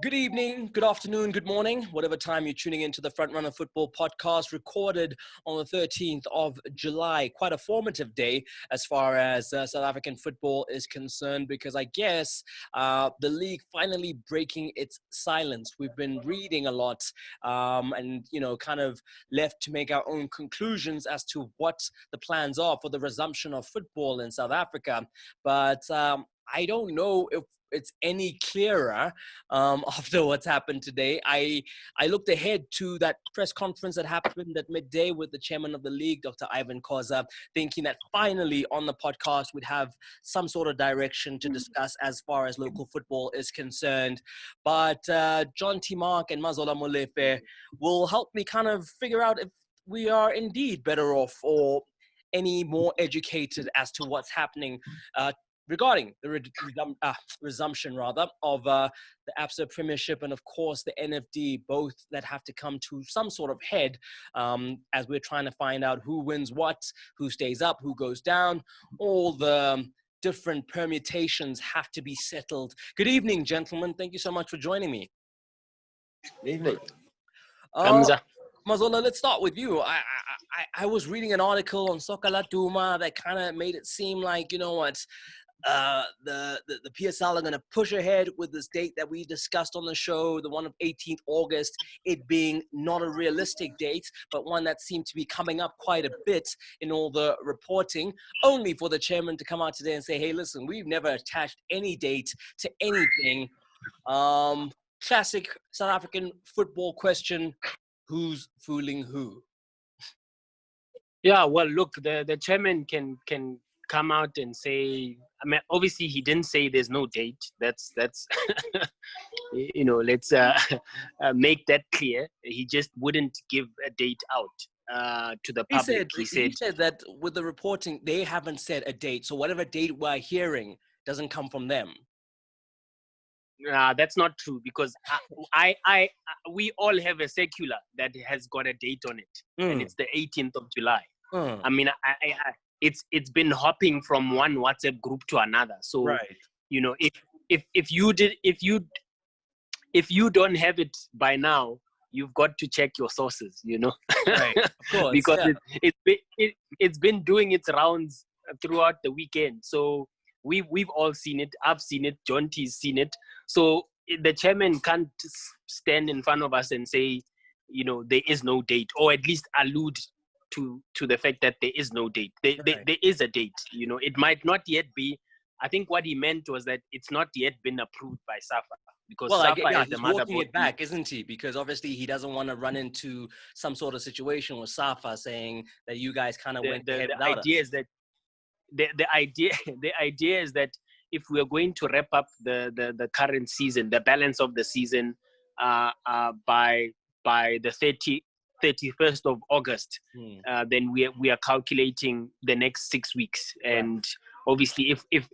Good evening, good afternoon, good morning, whatever time you're tuning into the Runner Football Podcast, recorded on the 13th of July. Quite a formative day as far as South African football is concerned, because I guess the league finally breaking its silence. We've been reading a lot and, kind of left to make our own conclusions as to what the plans are for the resumption of football in South Africa. But I don't know if it's any clearer after what's happened today. I looked ahead to that press conference that happened at midday with the chairman of the league, Dr. Irvin Khoza, thinking that finally on the podcast we'd have some sort of direction to discuss as far as local football is concerned. But John T. Mark and Mazola Molefe will help me kind of figure out if we are indeed better off or any more educated as to what's happening regarding the resumption of the ABSA Premiership and, of course, the NFD, both that have to come to some sort of head as we're trying to find out who wins what, who stays up, who goes down. All the different permutations have to be settled. Good evening, gentlemen. Thank you so much for joining me. Good evening. Hamza. Mazola, let's start with you. I was reading an article on Soka La Duma that kind of made it seem like, the PSL are going to push ahead with this date that we discussed on the show, the one of 18th August, it being not a realistic date, but one that seemed to be coming up quite a bit in all the reporting, only for the chairman to come out today and say, hey, listen, we've never attached any date to anything. Classic South African football question, who's fooling who? Yeah, well, look, the chairman can come out and say, I mean, obviously he didn't say there's no date. That's let's make that clear. He just wouldn't give a date out to the public. He said that with the reporting, they haven't set a date. So whatever date we're hearing doesn't come from them. That's not true, because we all have a circular that has got a date on it, and it's the 18th of July. I mean, it's been hopping from one WhatsApp group to another. So, right. If you don't have it by now, you've got to check your sources. Right, of course, because it's been doing its rounds throughout the weekend. So we've all seen it. I've seen it. John T's seen it. So the chairman can't stand in front of us and say, there is no date, or at least allude to the fact that there is no date. There is a date. It might not yet be. I think what he meant was that it's not yet been approved by SAFA, because SAFA is the motherboard. He's walking it back, isn't he? Because obviously he doesn't want to run into some sort of situation with SAFA saying that you guys kind of went ahead without us. The idea is that if we are going to wrap up the current season, the balance of the season by the 31st of August, then we are calculating the next 6 weeks. And obviously if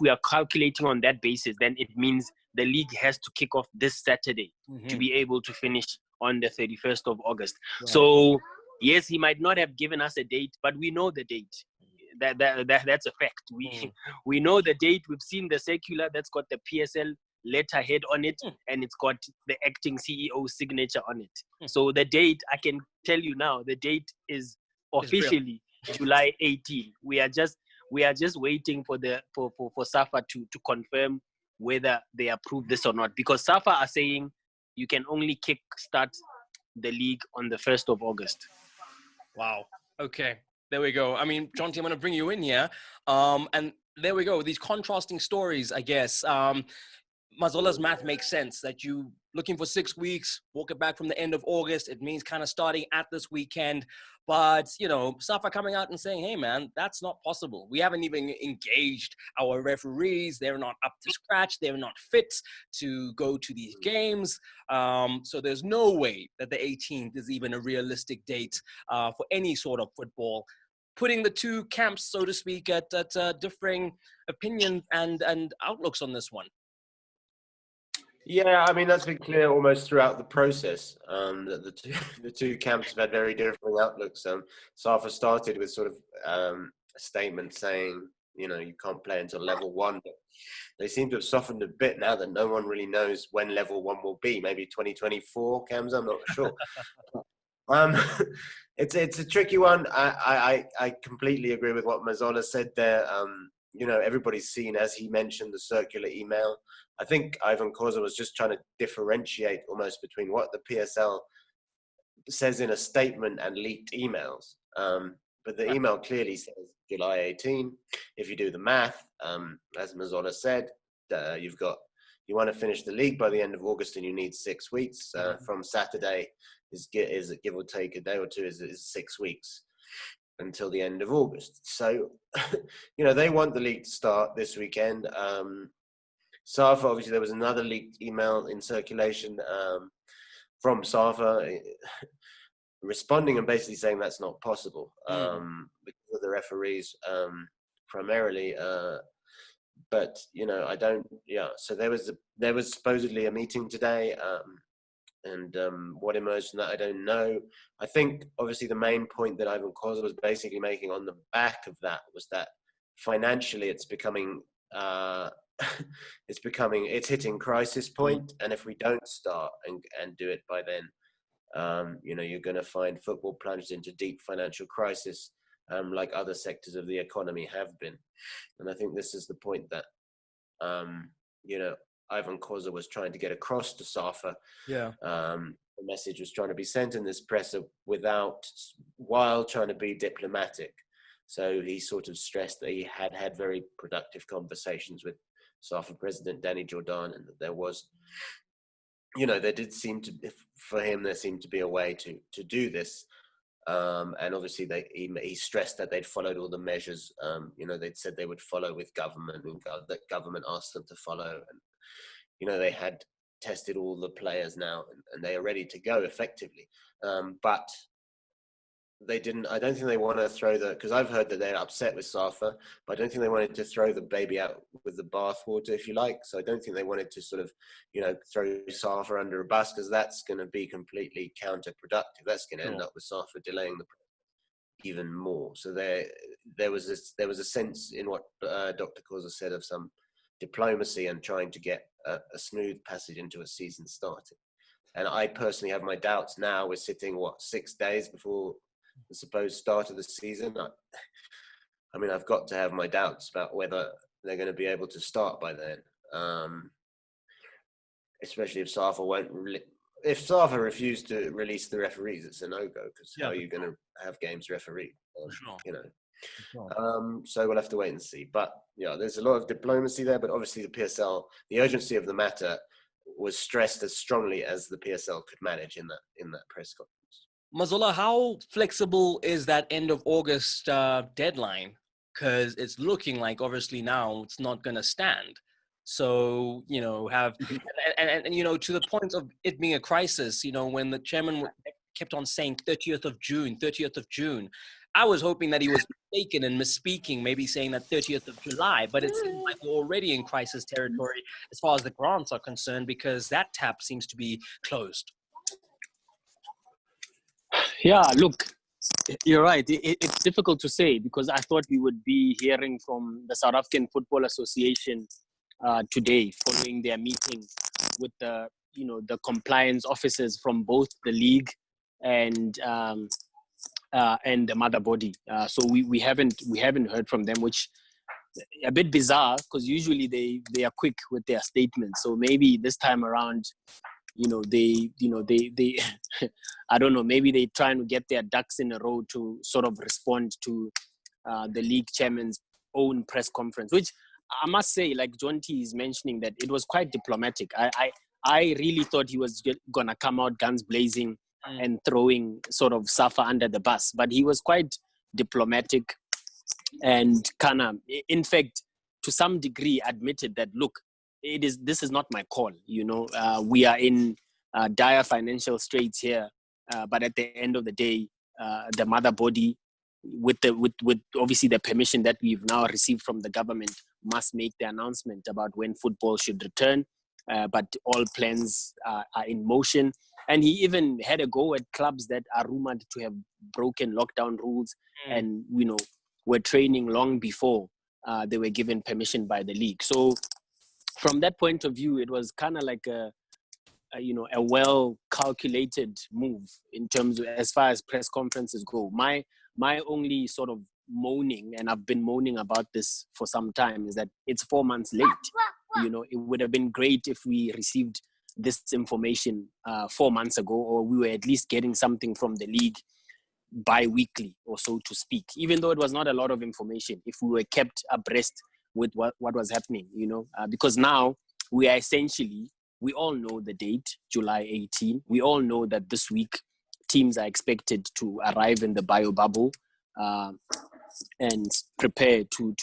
we are calculating on that basis, then it means the league has to kick off this Saturday to be able to finish on the 31st of August. Right. So yes, he might not have given us a date, but we know the date. That's a fact. We know the date. We've seen the circular that's got the PSL letterhead on it, and it's got the acting CEO's signature on it. So the date, I can tell you now, the date is officially July 18. We are just waiting for SAFA to confirm whether they approve this or not, because SAFA are saying you can only start the league on the 1st of August. Wow. Okay. There we go. I mean, John T, I'm going to bring you in here. And there we go. These contrasting stories, I guess. Mazola's math makes sense, that you looking for 6 weeks, walk it back from the end of August. It means kind of starting at this weekend. But, SAFA coming out and saying, hey, man, that's not possible. We haven't even engaged our referees. They're not up to scratch. They're not fit to go to these games. So there's no way that the 18th is even a realistic date for any sort of football. Putting the two camps, so to speak, at differing opinions and outlooks on this one. Yeah, I mean, that's been clear almost throughout the process, that the two camps have had very different outlooks. SAFA started with sort of a statement saying, you can't play until level 1. But they seem to have softened a bit now that no one really knows when level 1 will be. Maybe 2024, Cams, I'm not sure. It's a tricky one. I completely agree with what Mazzola said there. Everybody's seen, as he mentioned, the circular email. I think Irvin Khoza was just trying to differentiate almost between what the PSL says in a statement and leaked emails. But the email clearly says July 18. If you do the math, as Mazzola said, you want to finish the league by the end of August, and you need 6 weeks. From Saturday is give or take a day or two is 6 weeks until the end of August. So, they want the league to start this weekend. SAFA, obviously, there was another leaked email in circulation from SAFA responding and basically saying that's not possible because of the referees primarily. But I don't. Yeah. So there was supposedly a meeting today, and what emerged from that, I don't know. I think obviously the main point that Irvin Khoza was basically making on the back of that was that financially it's becoming it's hitting crisis point, and if we don't start and do it by then, you're going to find football plunged into deep financial crisis, like other sectors of the economy have been. And I think this is the point that, Irvin Khoza was trying to get across to SAFA. Yeah. The message was trying to be sent in this presser while trying to be diplomatic. So he sort of stressed that he had very productive conversations with SAFA President Danny Jordan, and that there was, there did seem to, for him, there seemed to be a way to do this. And obviously he stressed that they'd followed all the measures. They'd said they would follow with government, and that government asked them to follow. And, they had tested all the players now, and they are ready to go effectively. But they didn't, I don't think they want to because I've heard that they're upset with SAFA, but I don't think they wanted to throw the baby out with the bathwater, if you like. So I don't think they wanted to sort of, throw SAFA under a bus, because that's going to be completely counterproductive. That's going to end up with SAFA delaying the even more. So there was a sense in what Dr. Khoza said of some diplomacy and trying to get a smooth passage into a season starting. And I personally have my doubts now. We're sitting, 6 days before the supposed start of the season. I mean, I've got to have my doubts about whether they're going to be able to start by then. Especially if SAFA if SAFA refused to release the referees, it's a no-go, because how are you going to have games refereed? So we'll have to wait and see. But there's a lot of diplomacy there. But obviously the PSL, the urgency of the matter was stressed as strongly as the PSL could manage in that press conference. Mazzola, how flexible is that end of August deadline? Because it's looking like obviously now it's not going to stand. So, to the point of it being a crisis, when the chairman kept on saying 30th of June, I was hoping that he was mistaken and misspeaking, maybe saying that 30th of July, but it seems like we're already in crisis territory as far as the grants are concerned, because that tap seems to be closed. Yeah, look, you're right. It's difficult to say, because I thought we would be hearing from the South African Football Association today, following their meeting with the compliance officers from both the league and the mother body. So we haven't heard from them, which a bit bizarre, because usually they are quick with their statements. So maybe this time around, they I don't know, maybe they're trying to get their ducks in a row to sort of respond to the league chairman's own press conference, which I must say, like John T is mentioning, that it was quite diplomatic. I really thought he was gonna come out guns blazing and throwing sort of SAFA under the bus, but he was quite diplomatic and kind of, in fact, to some degree, admitted that, look, this is not my call. We are in dire financial straits here, but at the end of the day, the mother body, with obviously the permission that we've now received from the government, must make the announcement about when football should return. But all plans are in motion. And he even had a go at clubs that are rumored to have broken lockdown rules and, were training long before they were given permission by the league. So from that point of view, it was kind of like a well calculated move in terms of as far as press conferences go. My only sort of moaning, and I've been moaning about this for some time, is that it's 4 months late. It would have been great if we received this information 4 months ago, or we were at least getting something from the league bi-weekly, or so to speak, even though it was not a lot of information, if we were kept abreast with what was happening, because now we are essentially, we all know the date, July 18. We all know that this week teams are expected to arrive in the bio bubble and prepare to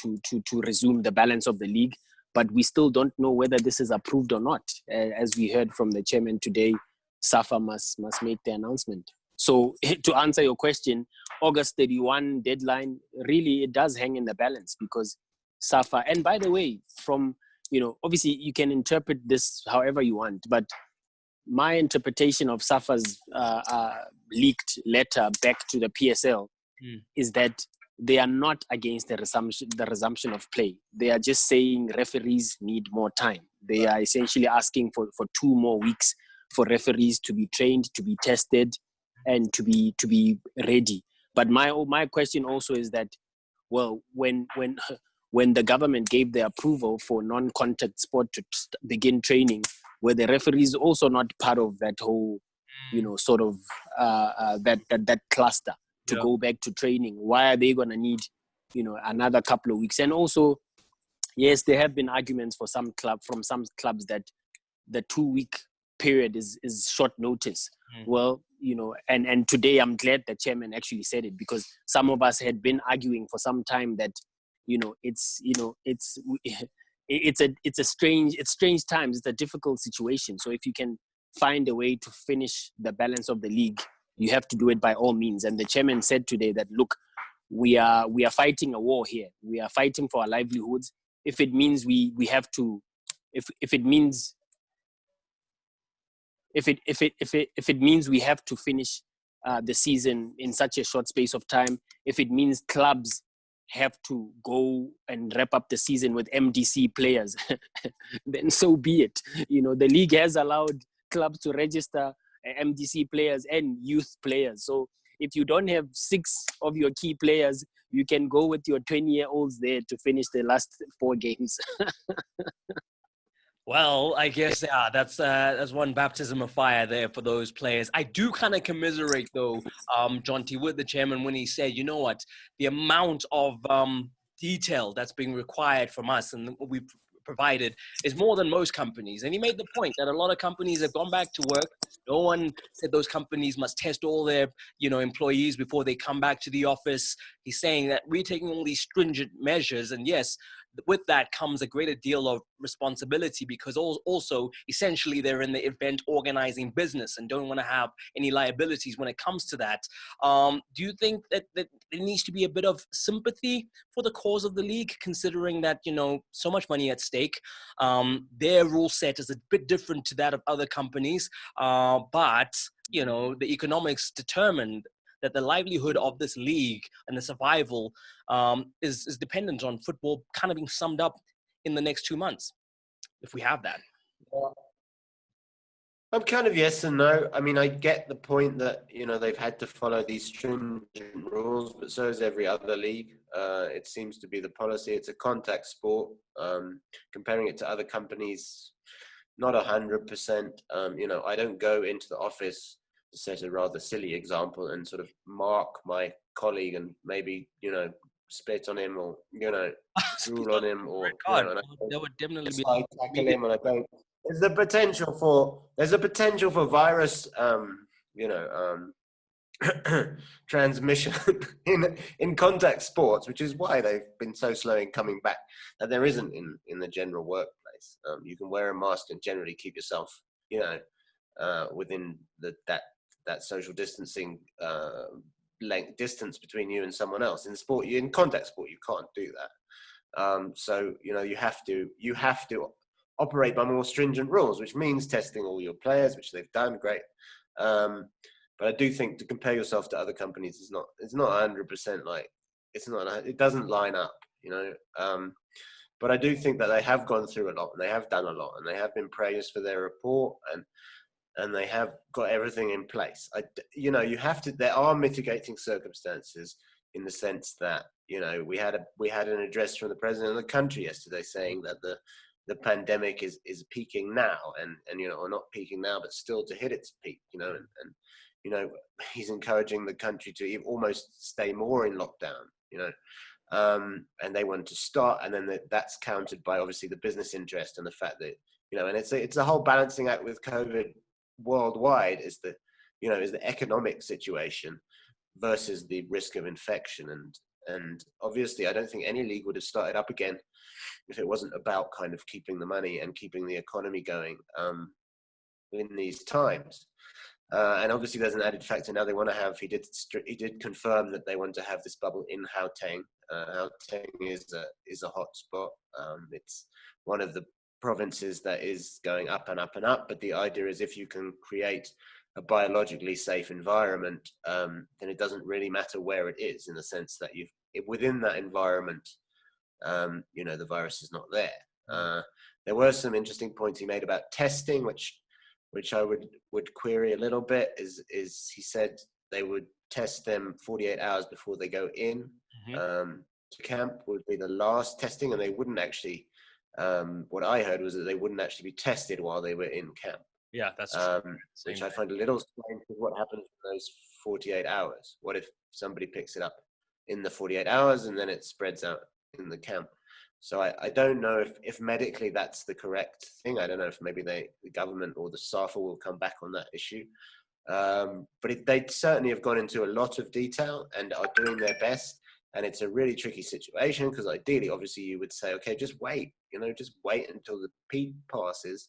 resume the balance of the league. But we still don't know whether this is approved or not. As we heard from the chairman today, SAFA must make the announcement. So to answer your question, August 31 deadline, really it does hang in the balance, because SAFA, and by the way, from, obviously you can interpret this however you want, but my interpretation of SAFA's leaked letter back to the PSL is that they are not against the resumption of play. They are just saying referees need more time. They are essentially asking for 2 more weeks for referees to be trained, to be tested, and to be ready. But my question also is that, well, when the government gave the approval for non-contact sport to begin training, were the referees also not part of that whole, sort of that cluster to go back to training? Why are they going to need, another couple of weeks? And also, yes, there have been arguments from some clubs that the 2-week period is short notice. Well, and today I'm glad the chairman actually said it, because some of us had been arguing for some time that, it's strange times. It's a difficult situation. So if you can find a way to finish the balance of the league, you have to do it by all means. And the chairman said today that, look, we are fighting a war here. We are fighting for our livelihoods. If it means we have to, if it means we have to finish the season in such a short space of time, if it means clubs have to go and wrap up the season with MDC players, then so be it. The league has allowed clubs to register MDC players and youth players. So if you don't have 6 of your key players, you can go with your 20-year-olds there to finish the last 4 games. Well, I guess, that's one baptism of fire there for those players. I do kind of commiserate, though, John T, with the chairman when he said, the amount of detail that's being required from us and what we've provided is more than most companies. And he made the point that a lot of companies have gone back to work. No one said those companies must test all their, employees before they come back to the office. He's saying that we're taking all these stringent measures, and yes, with that comes a greater deal of responsibility, because also essentially they're in the event organizing business and don't want to have any liabilities when it comes to that. Do you think that there needs to be a bit of sympathy for the cause of the league, considering that, so much money at stake? Their rule set is a bit different to that of other companies, but the economics determine that the livelihood of this league and the survival is dependent on football kind of being summed up in the next 2 months, if we have that. I'm kind of yes and no. I mean, I get the point that, they've had to follow these stringent rules, but so is every other league. It seems to be the policy. It's a contact sport. Comparing it to other companies, not 100%. I don't go into the office, to set a rather silly example, and sort of mark my colleague and maybe, spit on him or, drool on him, or there would definitely be tackle him, and I don't. There's a potential for virus, transmission in contact sports, which is why they've been so slow in coming back. That there isn't in the general workplace. You can wear a mask and generally keep yourself, within that social distancing distance between you and someone else. In sport, in contact sport, you can't do that. So you have to operate by more stringent rules, which means testing all your players, which they've done great. But I do think to compare yourself to other companies is not 100% like, it doesn't line up. But I do think that they have gone through a lot, and they have done a lot, and they have been praised for their report, and they have got everything in place. You have to. There are mitigating circumstances in the sense that we had an address from the president of the country yesterday saying that the pandemic is peaking now, and or not peaking now, but still to hit its peak. And he's encouraging the country to almost stay more in lockdown. And they want to start, and then that's countered by obviously the business interest and the fact that and it's a whole balancing act with COVID worldwide is the economic situation versus the risk of infection, and obviously I don't think any league would have started up again if it wasn't about kind of keeping the money and keeping the economy going in these times. And obviously there's an added factor now. They want to have, he did confirm that they want to have this bubble in Gauteng. Gauteng is a hot spot. It's one of the provinces that is going up and up and up, but the idea is if you can create a biologically safe environment, then it doesn't really matter where it is, in the sense that within that environment, the virus is not there. There were some interesting points he made about testing, which I would query a little bit. Is he said they would test them 48 hours before they go in to camp, would be the last testing, and they wouldn't actually. What I heard was that they wouldn't actually be tested while they were in camp. Yeah, that's true. Which I find a little strange, because what happens in those 48 hours? What if somebody picks it up in the 48 hours and then it spreads out in the camp? So I don't know if medically that's the correct thing. I don't know if maybe the government or the SAFA will come back on that issue. But they certainly have gone into a lot of detail and are doing their best. And it's a really tricky situation, because ideally, obviously, you would say, okay, just wait, just wait until the peak passes,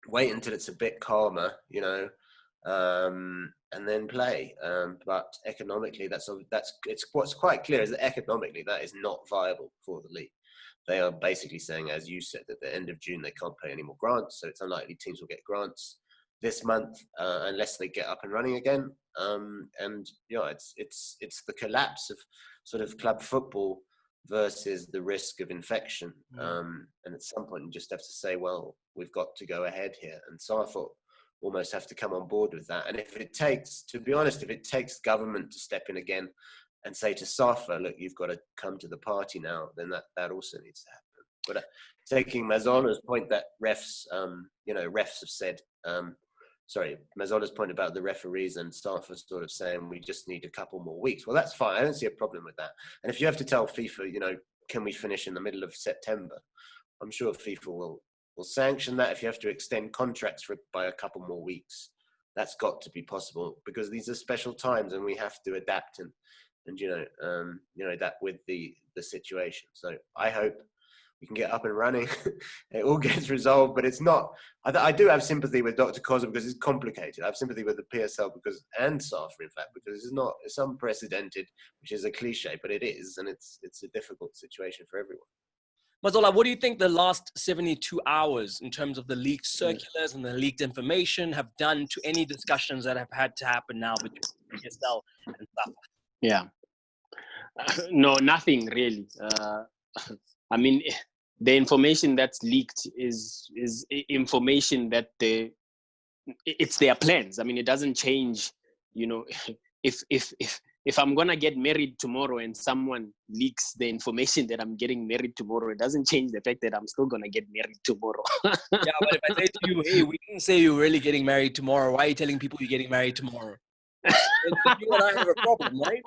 wait until it's a bit calmer, and then play. But economically, it's what's quite clear is that economically that is not viable for the league. They are basically saying, as you said, at the end of June they can't pay any more grants, so it's unlikely teams will get grants this month unless they get up and running again. And it's the collapse of sort of club football versus the risk of infection. And at some point you just have to say, well, we've got to go ahead here. And so I thought almost have to come on board with that. And if it takes government to step in again and say to SAFA, look, you've got to come to the party now, then that also needs to happen. But taking Mazola's point that refs have said, Mazola's point about the referees and SAFA sort of saying we just need a couple more weeks. Well, that's fine. I don't see a problem with that. And if you have to tell FIFA, can we finish in the middle of September? I'm sure FIFA will sanction that. If you have to extend contracts by a couple more weeks, that's got to be possible, because these are special times and we have to adapt and adapt with the situation. So I hope we can get up and running. It all gets resolved, but it's not. I do have sympathy with Dr. Khoza because it's complicated. I have sympathy with the PSL and SAFA, in fact, because it's unprecedented, which is a cliche, but it is, and it's a difficult situation for everyone. Mazola, what do you think the last 72 hours in terms of the leaked circulars and the leaked information have done to any discussions that have had to happen now between PSL and SAFA? Yeah. No, nothing really. I mean, the information that's leaked is information that it's their plans. I mean, it doesn't change. If I'm gonna get married tomorrow and someone leaks the information that I'm getting married tomorrow, it doesn't change the fact that I'm still gonna get married tomorrow. Yeah, but if I say to you, hey, we didn't say you're really getting married tomorrow, why are you telling people you're getting married tomorrow? You and I have a problem, right?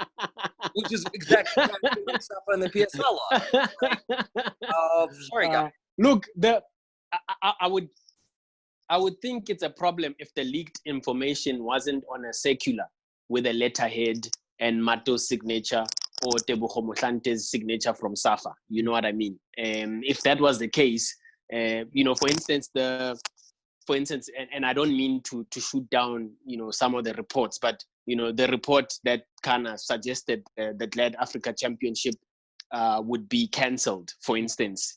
Which is exactly what SAFA and the PSL are. Right? Sorry, guys. Look, I would think it's a problem if the leaked information wasn't on a circular with a letterhead and Mato's signature or Tebogo Mohlante's signature from SAFA. You know what I mean? If that was the case, for instance, and I don't mean to shoot down, some of the reports, but, the report that kind of suggested the Glad Africa Championship would be cancelled, for instance,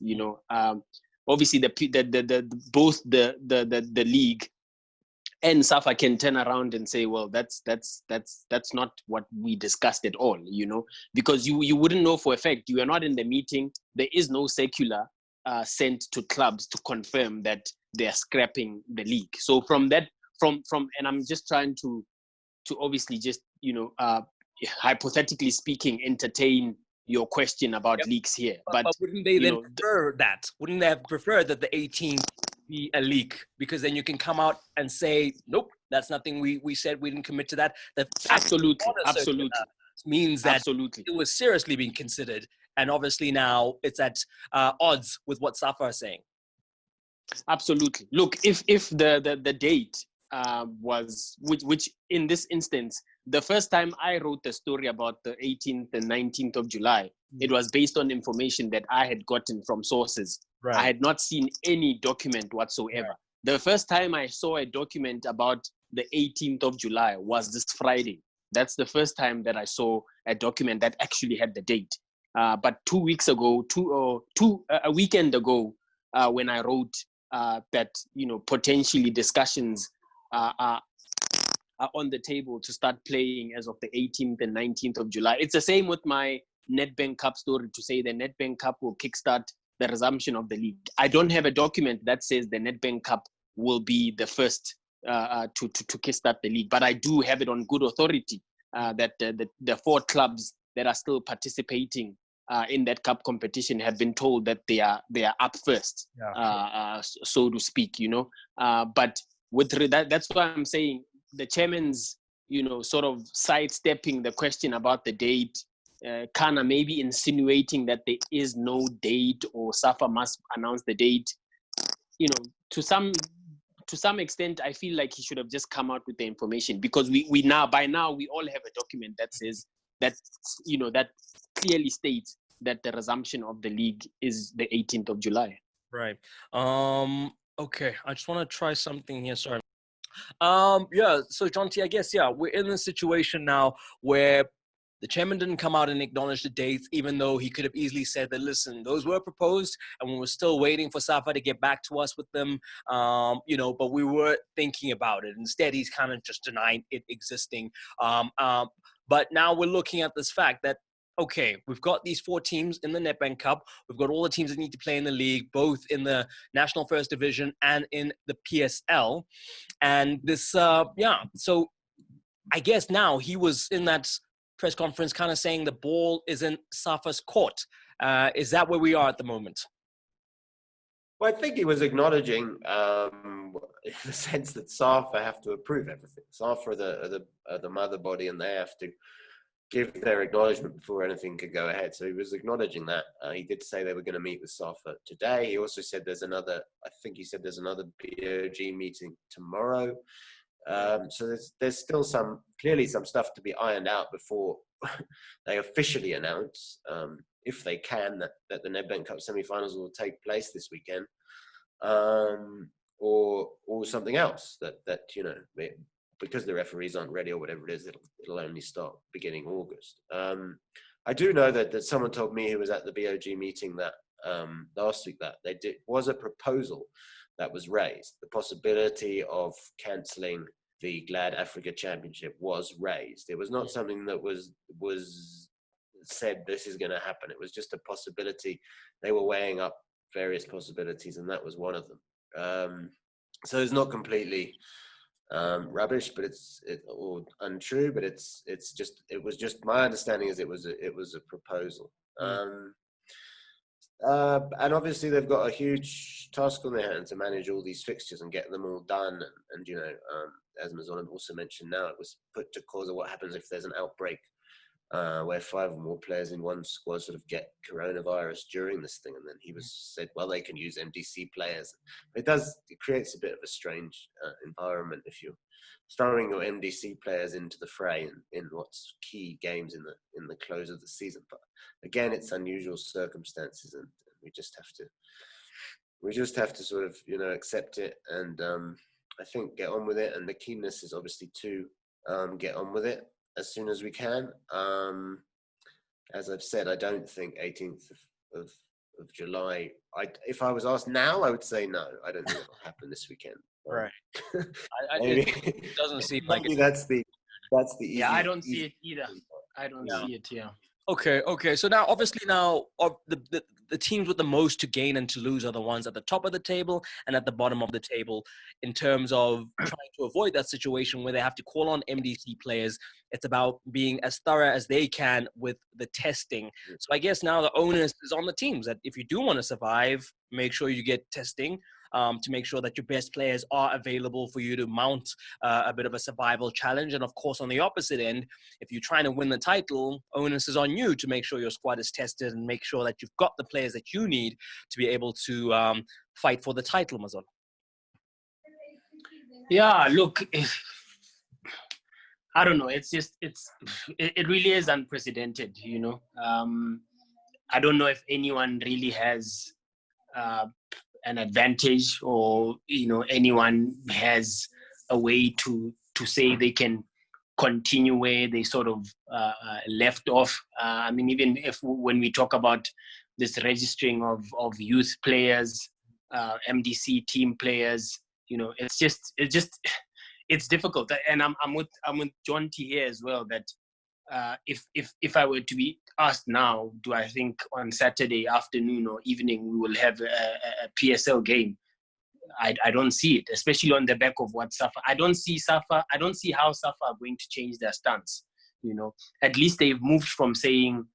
obviously both the league and SAFA can turn around and say, well, that's not what we discussed at all, because you wouldn't know for a fact. You are not in the meeting. There is no circular sent to clubs to confirm that they are scrapping the league. So from and I'm just trying to obviously just hypothetically speaking, entertain your question about leaks here. But wouldn't they then prefer that? Wouldn't they have preferred that the 18th be a leak? Because then you can come out and say, nope, that's nothing we said, we didn't commit to that. The absolutely means that it was seriously being considered. And obviously now it's at odds with what SAFA are saying. Absolutely. Look, if the date was, which in this instance, the first time I wrote the story about the 18th and 19th of July, it was based on information that I had gotten from sources. Right. I had not seen any document whatsoever. Right. The first time I saw a document about the 18th of July was this Friday. That's the first time that I saw a document that actually had the date. But 2 weeks ago, a weekend ago, when I wrote that, potentially discussions are on the table to start playing as of the 18th and 19th of July. It's the same with my Nedbank Cup story, to say the Nedbank Cup will kickstart the resumption of the league. I don't have a document that says the Nedbank Cup will be the first to kickstart the league, but I do have it on good authority that the 4 clubs that are still participating in that cup competition have been told that they are up first, so to speak. But with that's why I'm saying the chairman's, sort of sidestepping the question about the date, kind of maybe insinuating that there is no date or SAFA must announce the date. To some extent, I feel like he should have just come out with the information, because by now we all have a document that says that, that clearly states that the resumption of the league is the 18th of July. Right. Okay. I just want to try something here. Sorry. So John T, I guess, we're in this situation now where the chairman didn't come out and acknowledge the dates, even though he could have easily said that, listen, those were proposed and we were still waiting for SAFA to get back to us with them, but we were thinking about it. Instead, he's kind of just denying it existing. But now we're looking at this fact that, okay, we've got these 4 teams in the Nedbank Cup. We've got all the teams that need to play in the league, both in the National First Division and in the PSL. And this, so I guess now he was in that press conference kind of saying the ball is in SAFA's court. Is that where we are at the moment? Well, I think he was acknowledging in the sense that SAFA have to approve everything. SAFA are the mother body, and they have to give their acknowledgement before anything could go ahead. So he was acknowledging that. He did say they were going to meet with SAFA today. He also said there's another BOG meeting tomorrow. So there's still clearly some stuff to be ironed out before they officially announce, if they can, that the Nedbank Cup semi-finals will take place this weekend, or something else that because the referees aren't ready or whatever it is, it'll only start beginning August. I do know that someone told me who was at the BOG meeting that last week that was a proposal that was raised. The possibility of cancelling the Glad Africa Championship was raised. It was not something that was said this is going to happen. It was just a possibility. They were weighing up various possibilities, and that was one of them. So it's not completely rubbish, but or untrue. But it was just my understanding is it was a proposal. And obviously they've got a huge task on their hands to manage all these fixtures and get them all done. And as Mazon also mentioned, now it was put to Khoza what happens if there's an outbreak where 5 or more players in one squad sort of get coronavirus during this thing. And then he said, well, they can use MDC players. It creates a bit of a strange environment if you're throwing your MDC players into the fray in what's key games in the close of the season. But again, it's unusual circumstances, and we just have to sort of accept it and I think get on with it. And the keenness is obviously to get on with it as soon as we can. As I've said, I don't think 18th of July. If I was asked now, I would say no. I don't think it'll happen this weekend. Right. Maybe It doesn't seem like maybe it. that's the easy. Yeah, I don't see it either. I don't see it here. Okay. So now, obviously, the teams with the most to gain and to lose are the ones at the top of the table and at the bottom of the table. In terms of trying to avoid that situation where they have to call on MDC players, it's about being as thorough as they can with the testing. So I guess now the onus is on the teams that if you do want to survive, make sure you get testing. To make sure that your best players are available for you to mount a bit of a survival challenge. And of course, on the opposite end, if you're trying to win the title, onus is on you to make sure your squad is tested and make sure that you've got the players that you need to be able to fight for the title, Mazon. Yeah, look, I don't know. It really is unprecedented, you know. I don't know if anyone really has an advantage, or anyone has a way to say they can continue where they sort of left off. I mean, even when we talk about this registering of youth players, MDC team players, it's difficult. And I'm with John T here as well, that if I were to be asked now, do I think on Saturday afternoon or evening we will have a PSL game? I don't see it, especially on the back of what SAFA. I don't see how SAFA are going to change their stance. At least they've moved from saying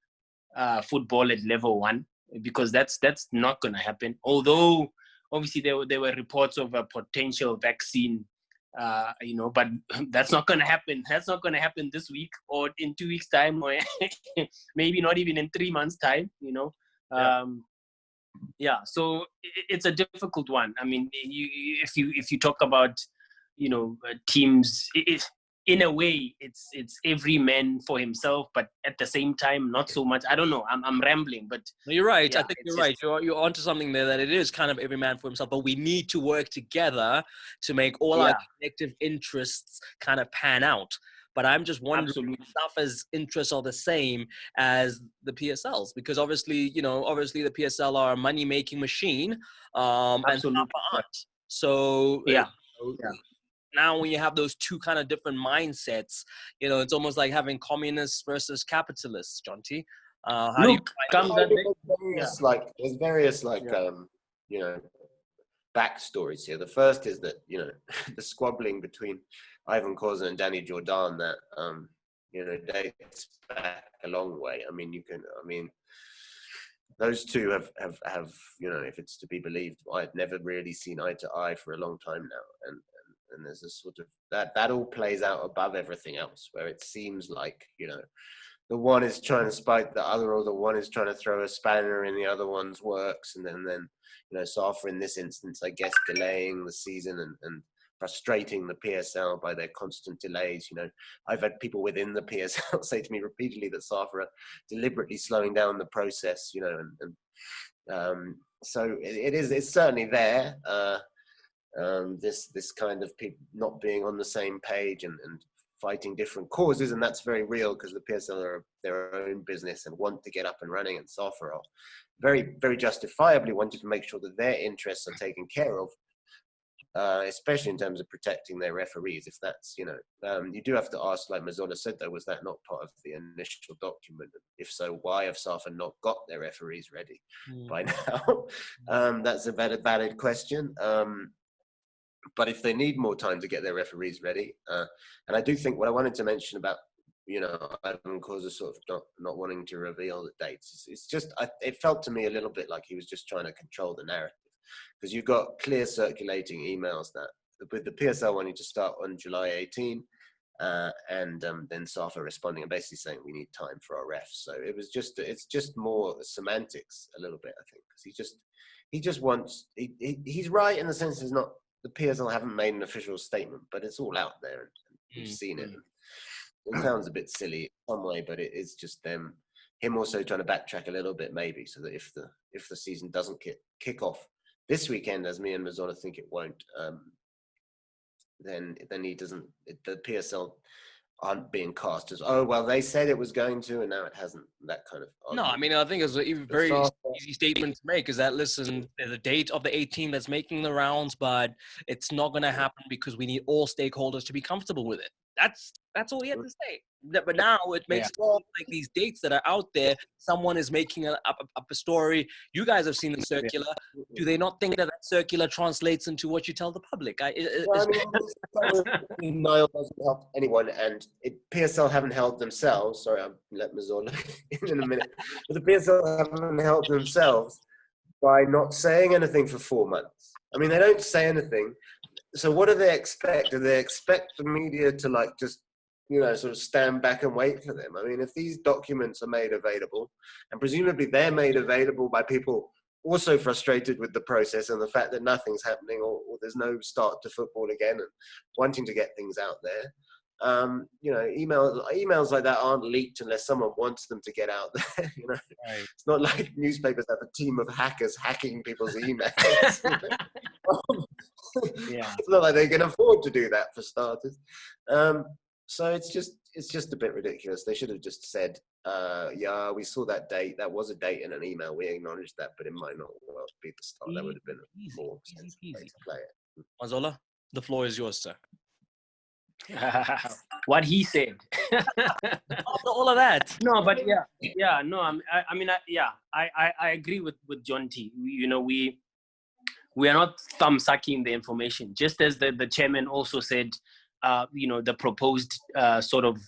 football at level 1, because that's not going to happen. Although obviously there were reports of a potential vaccine. But that's not going to happen. That's not going to happen this week or in 2 weeks' time, or maybe not even in 3 months' time. So it's a difficult one. I mean, if you talk about teams, in a way it's every man for himself, but at the same time not so much. I don't know. I'm rambling, but no, you're right. Yeah, I think you're right. You're onto something there, that it is kind of every man for himself, but we need to work together to make all our collective interests kind of pan out. But I'm just wondering if SAFA's interests are the same as the PSL's, because obviously the PSL are a money-making machine, and SAFA aren't. So now when you have those two kind of different mindsets, it's almost like having communists versus capitalists, John T. There's various backstories here. The first is that the squabbling between Irvin Khoza and Danny Jordan that dates back a long way. I mean, those two have if it's to be believed, I've never really seen eye to eye for a long time now, and there's a sort of that all plays out above everything else, where it seems like the one is trying to spite the other, or the one is trying to throw a spanner in the other one's works, and then SAFA in this instance, I guess, delaying the season and frustrating the PSL by their constant delays. I've had people within the PSL say to me repeatedly that SAFA are deliberately slowing down the process, so it's certainly there. This kind of people not being on the same page and fighting different causes, and that's very real, because the PSL are their own business and want to get up and running, and SAFA are very, very justifiably wanted to make sure that their interests are taken care of, especially in terms of protecting their referees. If that's, you do have to ask, like Mazola said, though, was that not part of the initial document? If so, why have SAFA not got their referees ready by now? That's a valid question. But if they need more time to get their referees ready, and I do think what I wanted to mention about, Irvin Khoza sort of not wanting to reveal the dates, it's just, it felt to me a little bit like he was just trying to control the narrative, because you've got clear circulating emails that with the PSL wanting to start on July 18, and then SAFA responding and basically saying we need time for our refs. So it's just more semantics a little bit, I think, because he just wants, he's right in the sense it's not, the PSL haven't made an official statement, but it's all out there, and we've seen it. It sounds a bit silly in some way, but it is just him also trying to backtrack a little bit, maybe, so that if the season doesn't kick off this weekend, as me and Mazola think it won't, then he doesn't. The PSL aren't being cast as, oh, well, they said it was going to, and now it hasn't. That kind of No, I argument. mean, I think it's a very easy statement to make, is that, listen, there's a date of the 18 that's making the rounds, but it's not going to happen because we need all stakeholders to be comfortable with it. That's all he had to say. But now it makes it look like these dates that are out there, someone is making up a story. You guys have seen the circular. Do they not think that circular translates into what you tell the public? Nile doesn't help anyone, and PSL haven't helped themselves. Sorry, I'll let Mazola in a minute. But the PSL haven't helped themselves by not saying anything for 4 months. I mean, they don't say anything. So what do they expect? Do they expect the media to just, sort of stand back and wait for them? I mean, if these documents are made available, and presumably they're made available by people also frustrated with the process and the fact that nothing's happening or there's no start to football again and wanting to get things out there, emails like that aren't leaked unless someone wants them to get out there. Right. It's not like newspapers have a team of hackers hacking people's emails. It's not like they can afford to do that, for starters. So it's just a bit ridiculous. They should have just said, we saw that date. That was a date in an email. We acknowledged that, but it might not well be the start. That would have been a more sensible way to play it. Mazola, the floor is yours, sir. What he said. After all of that. No, but I agree with John T. We are not thumb sucking the information. Just as the chairman also said, the proposed sort of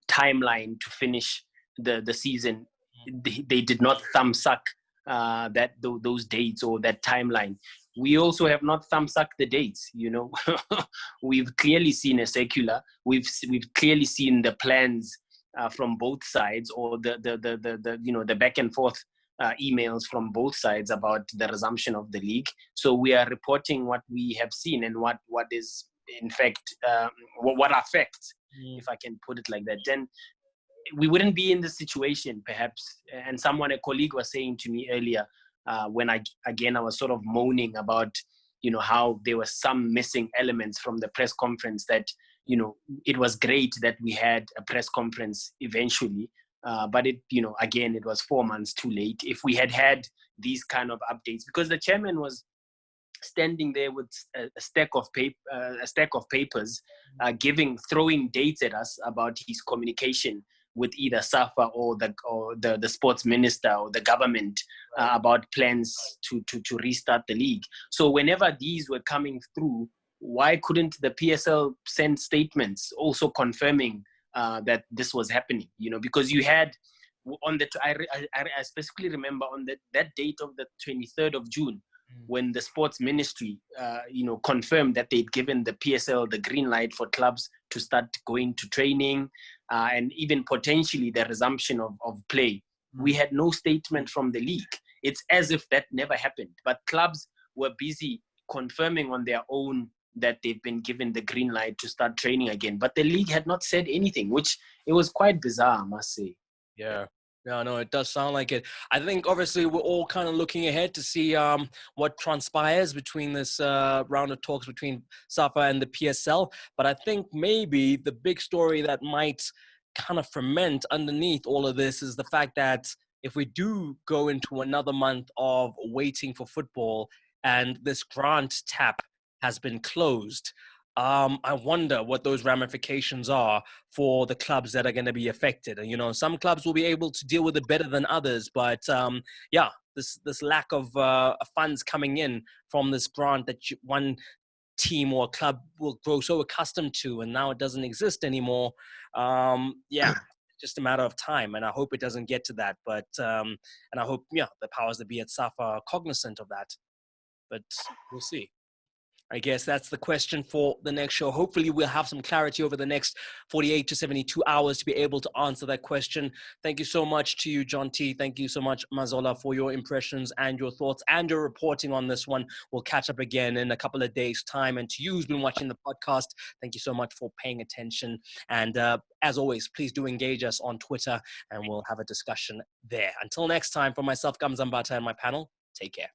timeline to finish the season, they did not thumb suck those dates or that timeline. We also have not thumb sucked the dates. We've clearly seen a circular. We've clearly seen the plans from both sides, or the back and forth emails from both sides about the resumption of the league. So we are reporting what we have seen and what is in fact what are facts, if I can put it like that. Then we wouldn't be in this situation, perhaps. And a colleague was saying to me earlier, when I was sort of moaning about, how there were some missing elements from the press conference, that, it was great that we had a press conference eventually, but it was 4 months too late. If we had these kind of updates, because the chairman was standing there with a stack of papers, throwing dates at us about his communication with either SAFA or the sports minister or the government about plans to restart the league. So whenever these were coming through, why couldn't the PSL send statements also confirming that this was happening? Because you had I specifically remember on that date of the 23rd of June, when the sports ministry, confirmed that they'd given the PSL the green light for clubs to start going to training, and even potentially the resumption of play. We had no statement from the league. It's as if that never happened. But clubs were busy confirming on their own that they've been given the green light to start training again. But the league had not said anything, which it was quite bizarre, I must say. Yeah. No, it does sound like it. I think obviously we're all kind of looking ahead to see what transpires between this round of talks between SAFA and the PSL. But I think maybe the big story that might kind of ferment underneath all of this is the fact that if we do go into another month of waiting for football and this grant tap has been closed, I wonder what those ramifications are for the clubs that are going to be affected. And, some clubs will be able to deal with it better than others. But, this lack of funds coming in from this grant that one team or club will grow so accustomed to, and now it doesn't exist anymore. It's just a matter of time. And I hope it doesn't get to that. But, and I hope, the powers that be at SAFA are cognizant of that. But we'll see. I guess that's the question for the next show. Hopefully we'll have some clarity over the next 48 to 72 hours to be able to answer that question. Thank you so much to you, John T. Thank you so much, Mazola, for your impressions and your thoughts and your reporting on this one. We'll catch up again in a couple of days' time. And to you who's been watching the podcast, thank you so much for paying attention. And as always, please do engage us on Twitter and we'll have a discussion there. Until next time, for myself, Gamzambata, and my panel, take care.